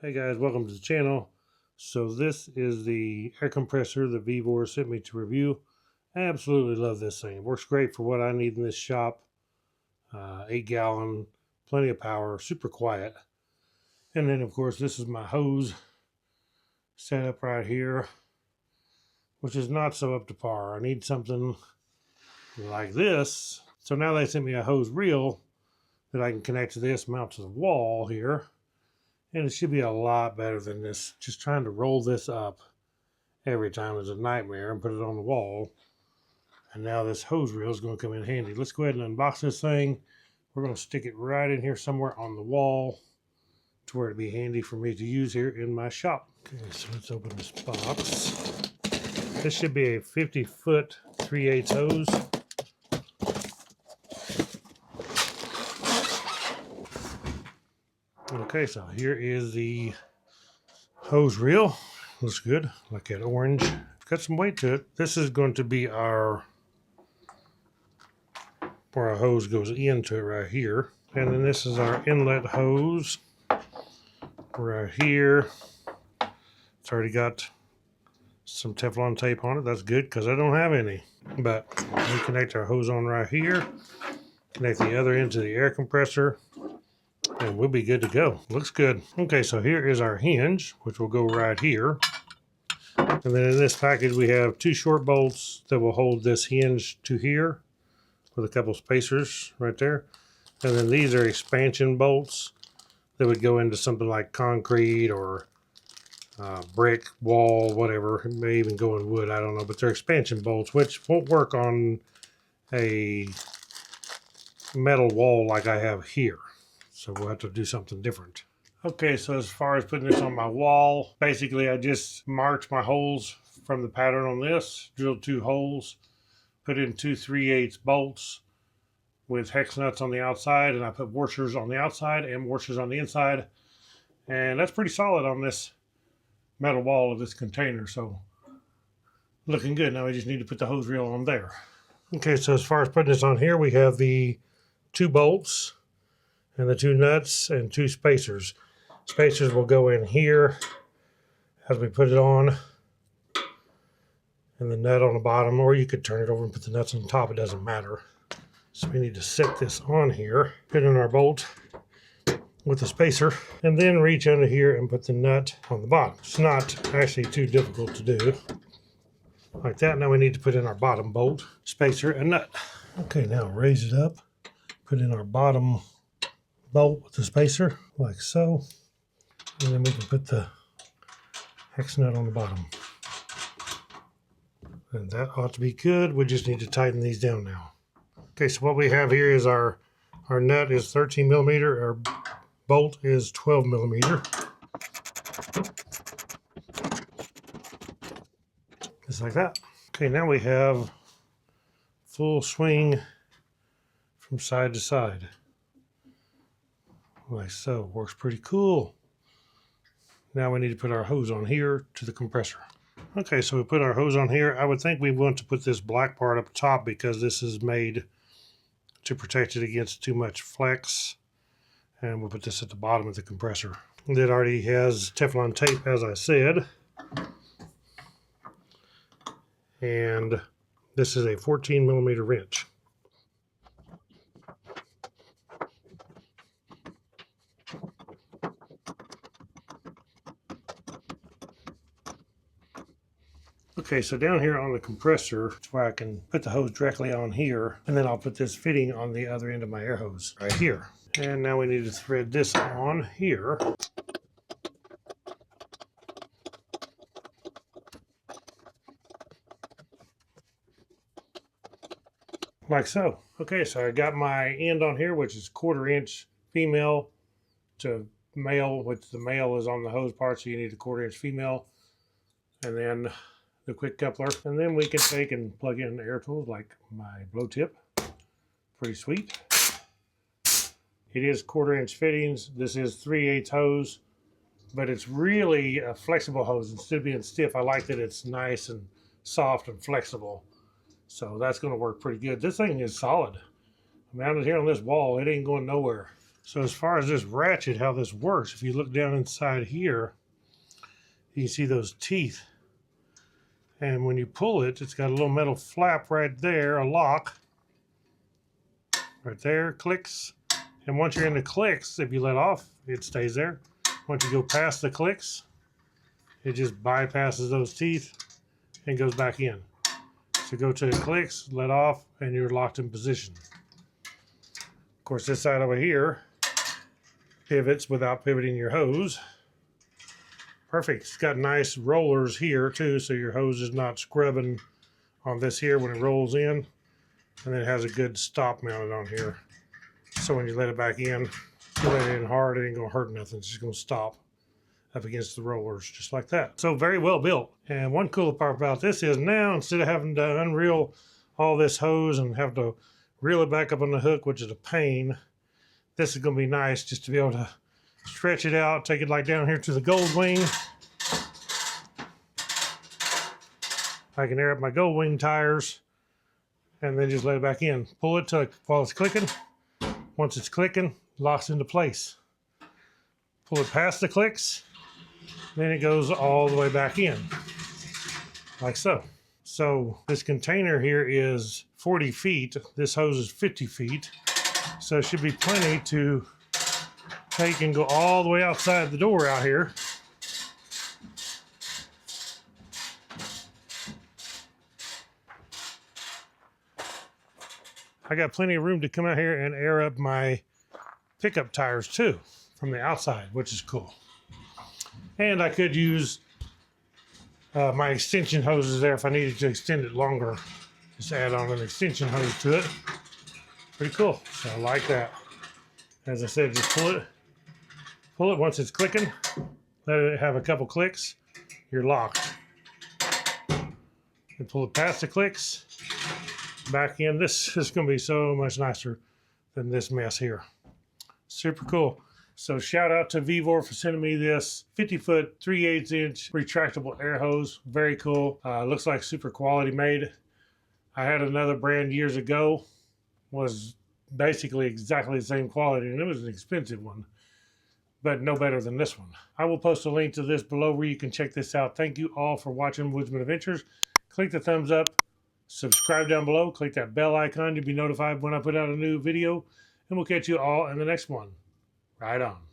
Hey guys, welcome to the channel. So this is the air compressor that Vevor sent me to review. I absolutely love this thing. It works great for what I need in this shop. 8-gallon, plenty of power, super quiet. And then of course this is my hose set up right here, which is not so up to par. I need something like this. So now they sent me a hose reel that I can connect to this, mount to the wall here. And it should be a lot better than this. Just trying to roll this up every time is a nightmare and put it on the wall. And now this hose reel is going to come in handy. Let's go ahead and unbox this thing. We're going to stick it right in here somewhere on the wall to where it'd be handy for me to use here in my shop. Okay, so let's open this box. This should be a 50-foot 3/8 hose. Okay, so here is the hose reel. Looks good, like that orange. It's got some weight to it. This is going to be where our hose goes into it right here. And then this is our inlet hose right here. It's already got some Teflon tape on it. That's good because I don't have any. But we connect our hose on right here. Connect the other end to the air compressor. And we'll be good to go. Looks good. Okay, so here is our hinge, which will go right here. And then in this package, we have 2 short bolts that will hold this hinge to here with a couple spacers right there. And then these are expansion bolts that would go into something like concrete or brick, wall, whatever. It may even go in wood, I don't know. But they're expansion bolts, which won't work on a metal wall like I have here. So we'll have to do something different. Okay, so as far as putting this on my wall, basically I just marked my holes from the pattern on this, drilled 2 holes, put in 2 3/8 bolts with hex nuts on the outside, and I put washers on the outside and washers on the inside. And that's pretty solid on this metal wall of this container, so looking good. Now we just need to put the hose reel on there. Okay, so as far as putting this on here, we have the 2 bolts and the 2 nuts and 2 spacers. Spacers will go in here as we put it on, and the nut on the bottom, or you could turn it over and put the nuts on top, it doesn't matter. So we need to set this on here, put in our bolt with the spacer, and then reach under here and put the nut on the bottom. It's not actually too difficult to do. Like that. Now we need to put in our bottom bolt, spacer, and nut. Okay, now raise it up, put in our bottom bolt with the spacer, like so. And then we can put the hex nut on the bottom. And that ought to be good. We just need to tighten these down now. Okay, so what we have here is our nut is 13 millimeter, our bolt is 12 millimeter. Just like that. Okay, now we have full swing from side to side. Like so. Works pretty cool. Now we need to put our hose on here to the compressor. Okay, so we put our hose on here. I would think we want to put this black part up top because this is made to protect it against too much flex. And we'll put this at the bottom of the compressor. It already has Teflon tape, as I said. And this is a 14 millimeter wrench. Okay, so down here on the compressor, it's where I can put the hose directly on here, and then I'll put this fitting on the other end of my air hose right here. And now we need to thread this on here. Like so. Okay, so I got my end on here, which is 1/4 inch female to male, which the male is on the hose part, so you need a 1/4 inch female. And then the quick coupler, and then we can take and plug in air tools like my blow tip. Pretty sweet. It is 1/4 inch fittings. This is 3/8 hose, but it's really a flexible hose. Instead of being stiff, I like that it's nice and soft and flexible. So that's going to work pretty good. This thing is solid. Mounted here on this wall, it ain't going nowhere. So as far as this ratchet, how this works, if you look down inside here, you can see those teeth. And when you pull it, it's got a little metal flap right there, a lock. Right there, clicks. And once you're in the clicks, if you let off, it stays there. Once you go past the clicks, it just bypasses those teeth and goes back in. So go to the clicks, let off, and you're locked in position. Of course, this side over here pivots without pivoting your hose. Perfect. It's got nice rollers here too, so your hose is not scrubbing on this here when it rolls in. And then it has a good stop mounted on here. So when you let it back in, you let it in hard, it ain't gonna hurt nothing. It's just gonna stop up against the rollers, just like that. So very well built. And one cool part about this is now, instead of having to unreel all this hose and have to reel it back up on the hook, which is a pain, this is gonna be nice just to be able to stretch it out, take it like down here to the gold wing. I can air up my gold wing tires and then just let it back in. Pull it while it's clicking. Once it's clicking, locks into place. Pull it past the clicks, then it goes all the way back in, like so. So this container here is 40 feet. This hose is 50 feet. So it should be plenty to take and go all the way outside the door out here. I got plenty of room to come out here and air up my pickup tires too from the outside, which is cool. And I could use my extension hoses there if I needed to extend it longer. Just add on an extension hose to it. Pretty cool. So I like that. As I said, just pull it once it's clicking, let it have a couple clicks, you're locked. And pull it past the clicks, back in. This is going to be so much nicer than this mess here. Super cool. So shout out to Vevor for sending me this 50-foot 3/8" retractable air hose. Very cool. Looks like super quality made. I had another brand years ago, was basically exactly the same quality, and it was an expensive one, but no better than this one. I will post a link to this below where you can check this out. Thank you all for watching Woodsman Adventures. Click the thumbs up, subscribe down below, click that bell icon to be notified when I put out a new video, and we'll catch you all in the next one. Right on.